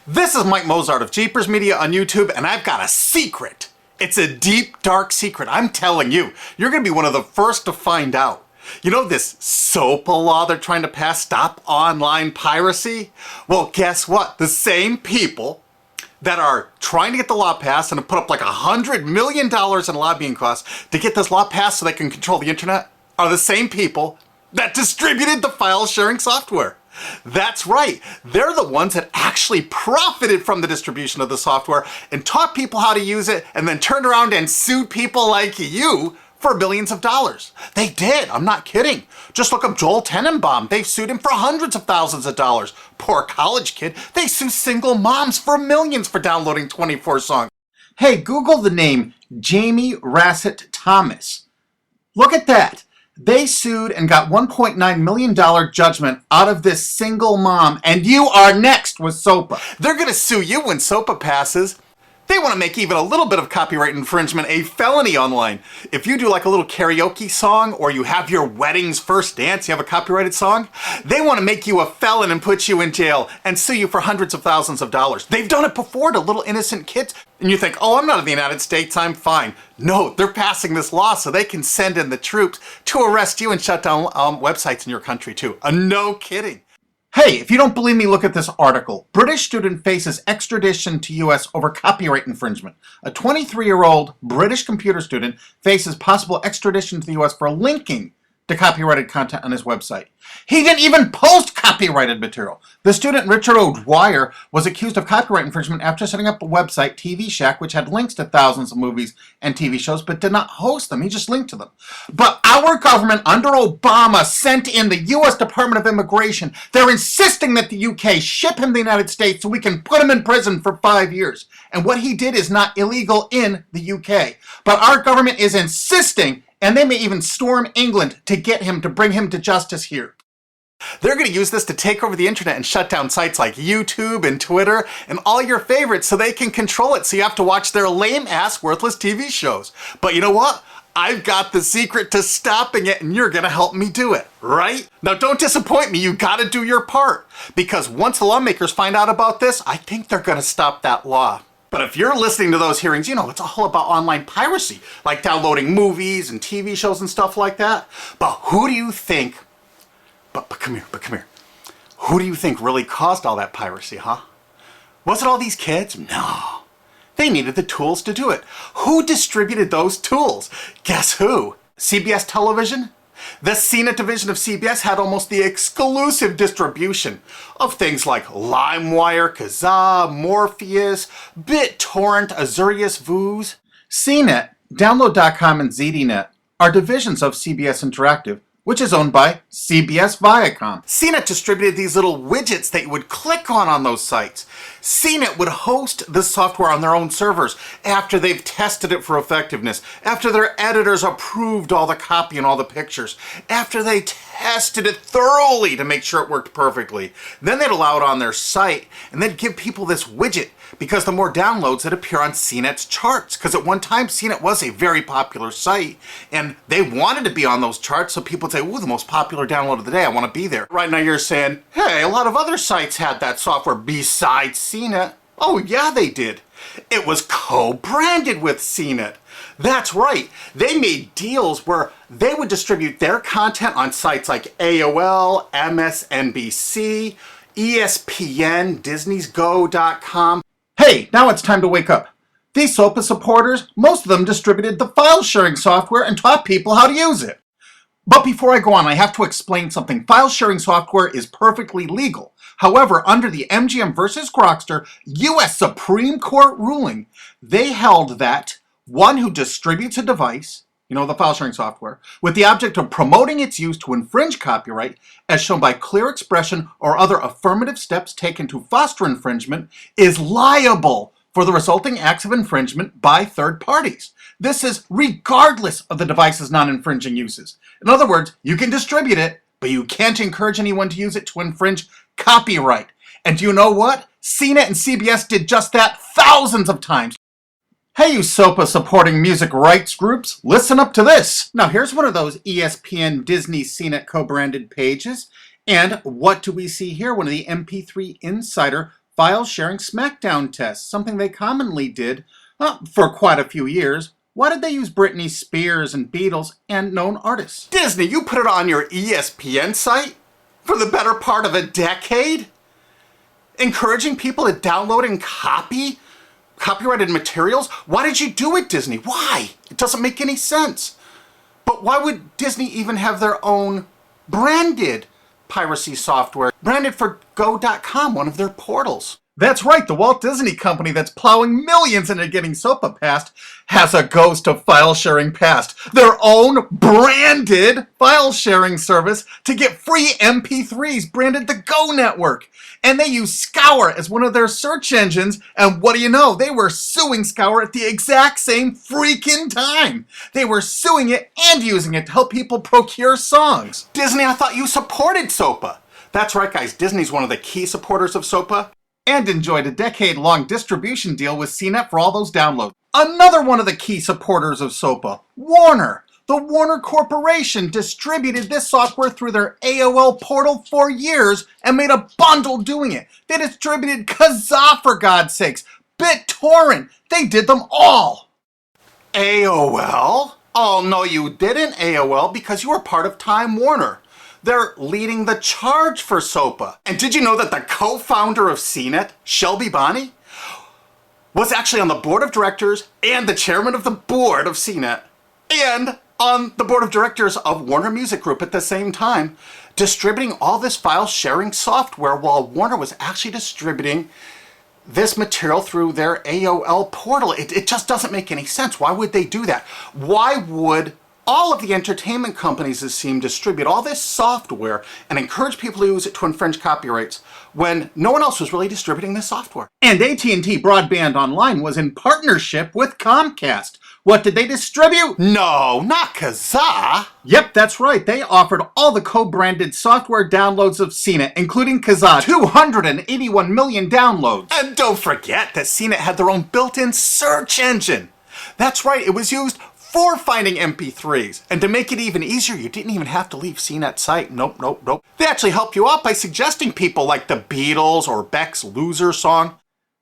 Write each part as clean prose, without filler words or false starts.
This is Mike Mozart of Jeepers Media on YouTube, and I've got a secret. It's a deep, dark secret. I'm telling you, you're gonna be one of the first to find out. You know this SOPA law they're trying to pass, Stop Online Piracy? Well, guess what? The same people that are trying to get the law passed and have put up like $100 million in lobbying costs to get this law passed so they can control the internet are the same people that distributed the file sharing software. That's right. They're the ones that actually profited from the distribution of the software and taught people how to use it and then turned around and sued people like you for billions of dollars. They did. I'm not kidding. Just look up Joel Tenenbaum. They've sued him for hundreds of thousands of dollars. Poor college kid. They sue single moms for millions for downloading 24 songs. Hey, Google the name Jamie Rasset Thomas. Look at that. They sued and got $1.9 million judgment out of this single mom, and you are next with SOPA. They're going to sue you when SOPA passes. They want to make even a little bit of copyright infringement a felony online. If you do like a little karaoke song or you have your wedding's first dance, you have a copyrighted song, they want to make you a felon and put you in jail and sue you for hundreds of thousands of dollars. They've done it before to little innocent kids. And you think, oh, I'm not in the United States, I'm fine. No, they're passing this law so they can send in the troops to arrest you and shut down websites in your country too. No kidding. Hey, if you don't believe me, look at this article. British student faces extradition to US over copyright infringement. A 23-year-old British computer student faces possible extradition to the US for linking to copyrighted content on his website. He didn't even post copyrighted material. The student, Richard O'Dwyer, was accused of copyright infringement after setting up a website, TV Shack, which had links to thousands of movies and TV shows, but did not host them. He just linked to them. But our government under Obama sent in the U.S. Department of Immigration. They're insisting that the UK ship him to the United States so we can put him in prison for 5 years. And what he did is not illegal in the UK. But our government is insisting, and they may even storm England to get him, to bring him to justice here. They're going to use this to take over the internet and shut down sites like YouTube and Twitter and all your favorites so they can control it, so you have to watch their lame-ass, worthless TV shows. But you know what? I've got the secret to stopping it, and you're going to help me do it, right? Now, don't disappoint me. You got to do your part. Because once the lawmakers find out about this, I think they're going to stop that law. But if you're listening to those hearings, you know, it's all about online piracy, like downloading movies and TV shows and stuff like that. But who do you think, but come here. Who do you think really caused all that piracy, huh? Was it all these kids? No. They needed the tools to do it. Who distributed those tools? Guess who? CBS Television? The CNET division of CBS had almost the exclusive distribution of things like LimeWire, Kazaa, Morpheus, BitTorrent, Azurius, Vooz. CNET, Download.com, and ZDNet are divisions of CBS Interactive, which is owned by CBS Viacom. CNET distributed these little widgets that you would click on those sites. CNET would host the software on their own servers after they've tested it for effectiveness, after their editors approved all the copy and all the pictures, after they tested it thoroughly to make sure it worked perfectly. Then they'd allow it on their site, and they'd give people this widget because the more downloads that appear on CNET's charts. Because at one time, CNET was a very popular site, and they wanted to be on those charts, so people would say, ooh, the most popular download of the day, I want to be there. Right now you're saying, hey, a lot of other sites had that software besides CNET. Oh yeah, they did. It was co-branded with CNET. That's right. They made deals where they would distribute their content on sites like AOL, MSNBC, ESPN, Disney'sGo.com. Hey, now it's time to wake up. These SOPA supporters, most of them distributed the file sharing software and taught people how to use it. But before I go on, I have to explain something. File sharing software is perfectly legal. However, under the MGM versus Grokster U.S. Supreme Court ruling, they held that one who distributes a device, you know, the file sharing software, with the object of promoting its use to infringe copyright, as shown by clear expression or other affirmative steps taken to foster infringement, is liable for the resulting acts of infringement by third parties. This is regardless of the device's non-infringing uses. In other words, you can distribute it, but you can't encourage anyone to use it to infringe copyright. And do you know what? CNET and CBS did just that thousands of times. Hey, you SOPA supporting music rights groups, listen up to this. Now here's one of those ESPN, Disney, CNET co-branded pages. And what do we see here? One of the MP3 Insider file sharing SmackDown tests, something they commonly did for quite a few years. Why did they use Britney Spears and Beatles and known artists? Disney, you put it on your ESPN site for the better part of a decade? Encouraging people to download and copy copyrighted materials? Why did you do it, Disney? Why? It doesn't make any sense. But why would Disney even have their own branded piracy software, branded for Go.com, one of their portals? That's right, the Walt Disney Company that's plowing millions into getting SOPA passed has a ghost of file sharing past. Their own branded file sharing service to get free MP3s branded the Go Network. And they use Scour as one of their search engines, and what do you know? They were suing Scour at the exact same freaking time. They were suing it and using it to help people procure songs. Disney, I thought you supported SOPA. That's right, guys, Disney's one of the key supporters of SOPA. And enjoyed a decade-long distribution deal with CNET for all those downloads. Another one of the key supporters of SOPA, Warner. The Warner Corporation distributed this software through their AOL portal for years and made a bundle doing it. They distributed Kazaa, for God's sakes, BitTorrent. They did them all. AOL? Oh, no, you didn't, AOL, because you were part of Time Warner. They're leading the charge for SOPA. And did you know that the co-founder of CNET, Shelby Bonney, was actually on the board of directors and the chairman of the board of CNET and on the board of directors of Warner Music Group at the same time, distributing all this file sharing software while Warner was actually distributing this material through their AOL portal. It just doesn't make any sense. Why would they do that? Why would all of the entertainment companies, it seemed, distribute all this software and encourage people to use it to infringe copyrights when no one else was really distributing this software? And AT&T Broadband Online was in partnership with Comcast. What did they distribute? No, not Kazaa. Yep, that's right. They offered all the co-branded software downloads of CNET, including Kazaa, 281 million downloads. And don't forget that CNET had their own built-in search engine. That's right, it was used for finding MP3s. And to make it even easier, you didn't even have to leave CNET's site. Nope. They actually help you out by suggesting people like the Beatles or Beck's Loser song.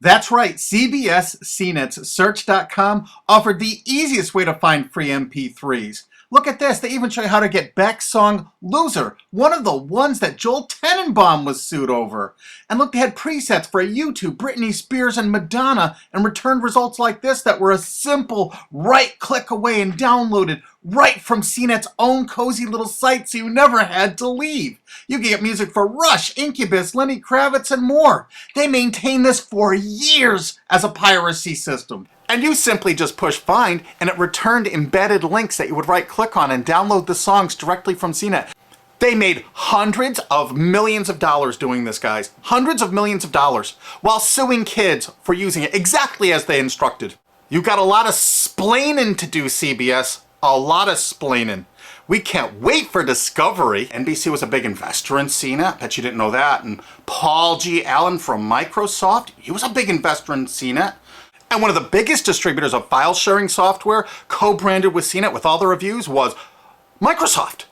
That's right, CBS CNET's Search.com offered the easiest way to find free MP3s. Look at this, they even show you how to get Beck's song Loser, one of the ones that Joel Tenenbaum was sued over. And look, they had presets for U2, Britney Spears, and Madonna, and returned results like this that were a simple right click away and downloaded right from CNET's own cozy little site, so you never had to leave. You can get music for Rush, Incubus, Lenny Kravitz, and more. They maintained this for years as a piracy system. And you simply just push find, and it returned embedded links that you would right-click on and download the songs directly from CNET. They made hundreds of millions of dollars doing this, guys. Hundreds of millions of dollars, while suing kids for using it exactly as they instructed. You got a lot of splaining to do, CBS. A lot of splaining. We can't wait for Discovery. NBC was a big investor in CNET. Bet you didn't know that. And Paul G. Allen from Microsoft, he was a big investor in CNET. And one of the biggest distributors of file sharing software co-branded with CNET with all the reviews was Microsoft,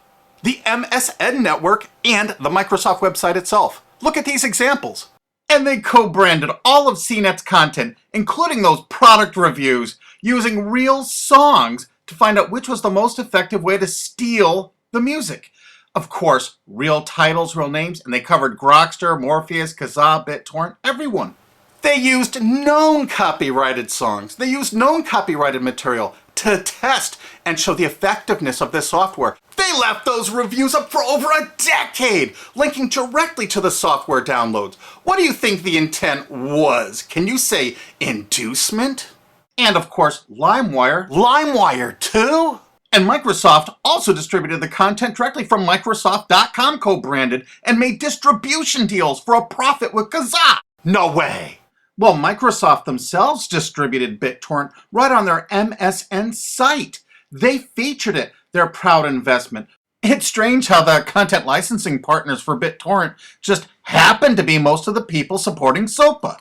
the MSN network, and the Microsoft website itself. Look at these examples. And they co-branded all of CNET's content, including those product reviews, using real songs to find out which was the most effective way to steal the music. Of course, real titles, real names, and they covered Grokster, Morpheus, Kazaa, BitTorrent, everyone. They used known copyrighted songs. They used known copyrighted material to test and show the effectiveness of this software. They left those reviews up for over a decade, linking directly to the software downloads. What do you think the intent was? Can you say inducement? And of course, LimeWire. LimeWire too? And Microsoft also distributed the content directly from Microsoft.com co-branded and made distribution deals for a profit with Kazaa. No way. Well, Microsoft themselves distributed BitTorrent right on their MSN site. They featured it, their proud investment. It's strange how the content licensing partners for BitTorrent just happen to be most of the people supporting SOPA.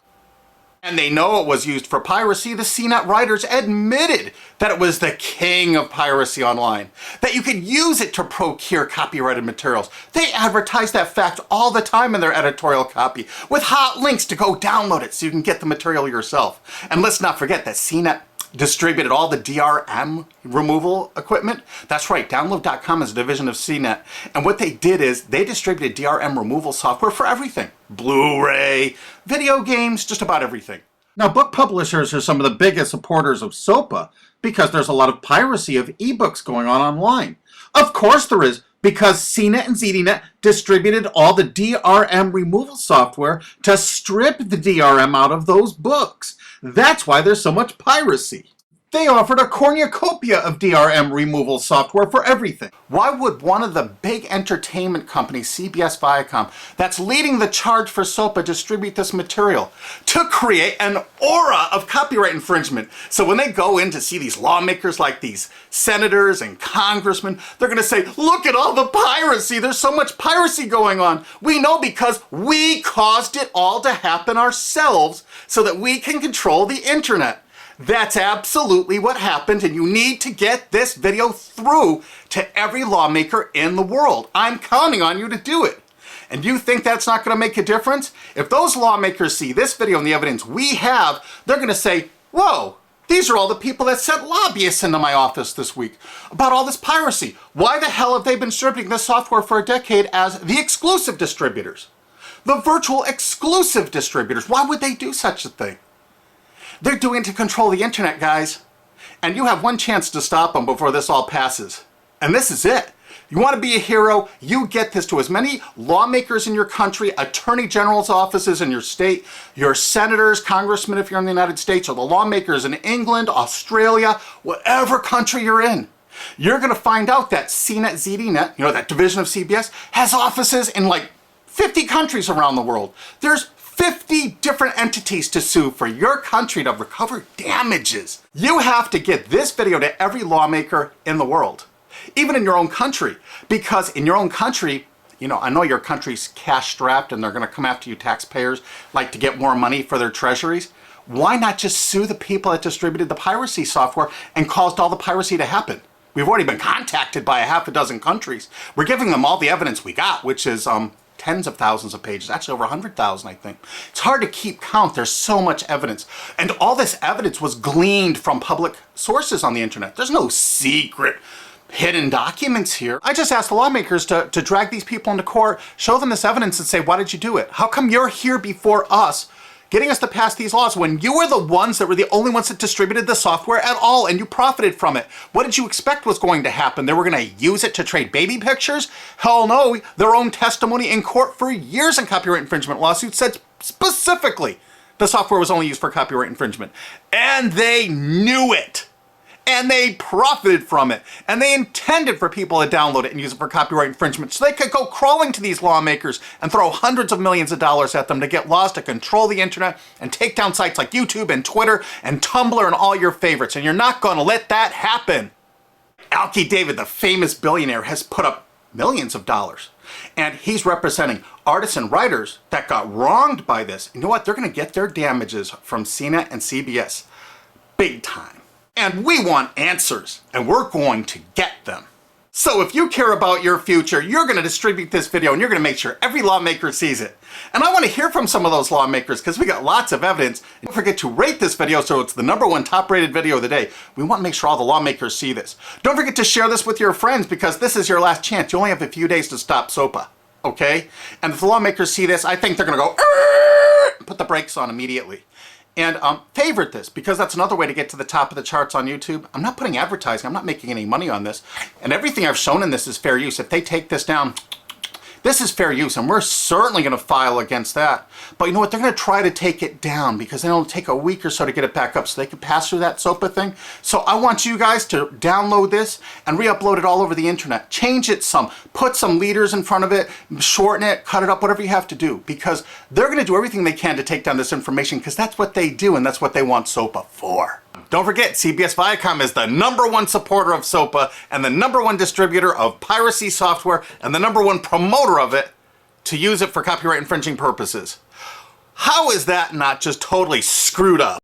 And they know it was used for piracy. The CNET writers admitted that it was the king of piracy online, that you could use it to procure copyrighted materials. They advertise that fact all the time in their editorial copy with hot links to go download it so you can get the material yourself. And let's not forget that CNET distributed all the DRM removal equipment. That's right, Download.com is a division of CNET. And what they did is they distributed DRM removal software for everything. Blu-ray, video games, just about everything. Now, book publishers are some of the biggest supporters of SOPA because there's a lot of piracy of ebooks going on online. Of course there is, because CNET and ZDNet distributed all the DRM removal software to strip the DRM out of those books. That's why there's so much piracy. They offered a cornucopia of DRM removal software for everything. Why would one of the big entertainment companies, CBS Viacom, that's leading the charge for SOPA, distribute this material? To create an aura of copyright infringement. So when they go in to see these lawmakers like these senators and congressmen, they're going to say, look at all the piracy. There's so much piracy going on. We know because we caused it all to happen ourselves so that we can control the internet. That's absolutely what happened, and you need to get this video through to every lawmaker in the world. I'm counting on you to do it. And you think that's not going to make a difference? If those lawmakers see this video and the evidence we have, they're going to say, whoa, these are all the people that sent lobbyists into my office this week about all this piracy. Why the hell have they been distributing this software for a decade as the exclusive distributors? The virtual exclusive distributors. Why would they do such a thing? They're doing it to control the internet, guys. And you have one chance to stop them before this all passes. And this is it. You want to be a hero? You get this to as many lawmakers in your country, attorney general's offices in your state, your senators, congressmen if you're in the United States, or the lawmakers in England, Australia, whatever country you're in. You're going to find out that CNET, ZDNet, that division of CBS, has offices in like 50 countries around the world. There's 50 different entities to sue for your country to recover damages. You have to get this video to every lawmaker in the world, even in your own country, because in your own country, I know your country's cash strapped and they're going to come after you taxpayers like to get more money for their treasuries. Why not just sue the people that distributed the piracy software and caused all the piracy to happen? We've already been contacted by a half a dozen countries. We're giving them all the evidence we got, which is tens of thousands of pages, actually over 100,000, I think. It's hard to keep count. There's so much evidence. And all this evidence was gleaned from public sources on the internet. There's no secret hidden documents here. I just asked the lawmakers to drag these people into court, show them this evidence and say, why did you do it? How come you're here before us getting us to pass these laws when you were the ones that were the only ones that distributed the software at all and you profited from it? What did you expect was going to happen? They were going to use it to trade baby pictures? Hell no. Their own testimony in court for years in copyright infringement lawsuits said specifically the software was only used for copyright infringement. And they knew it. And they profited from it. And they intended for people to download it and use it for copyright infringement so they could go crawling to these lawmakers and throw hundreds of millions of dollars at them to get laws to control the internet and take down sites like YouTube and Twitter and Tumblr and all your favorites. And you're not going to let that happen. Alki David, the famous billionaire, has put up millions of dollars. And he's representing artists and writers that got wronged by this. You know what? They're going to get their damages from CNET and CBS. Big time. And we want answers, and we're going to get them. So if you care about your future, you're going to distribute this video and you're going to make sure every lawmaker sees it. And I want to hear from some of those lawmakers because we got lots of evidence. And don't forget to rate this video so it's the #1 top rated video of the day. We want to make sure all the lawmakers see this. Don't forget to share this with your friends because this is your last chance. You only have a few days to stop SOPA, okay? And if the lawmakers see this, I think they're going to go, put the brakes on immediately. And favorite this, because that's another way to get to the top of the charts on YouTube. I'm not putting advertising. I'm not making any money on this. And everything I've shown in this is fair use. If they take this down, this is fair use, and we're certainly going to file against that. But you know what? They're going to try to take it down because then it'll take a week or so to get it back up so they can pass through that SOPA thing. So I want you guys to download this and re-upload it all over the internet. Change it some. Put some leaders in front of it. Shorten it. Cut it up. Whatever you have to do. Because they're going to do everything they can to take down this information because that's what they do and that's what they want SOPA for. Don't forget, CBS Viacom is the #1 supporter of SOPA and the #1 distributor of piracy software and the #1 promoter of it to use it for copyright infringing purposes. How is that not just totally screwed up?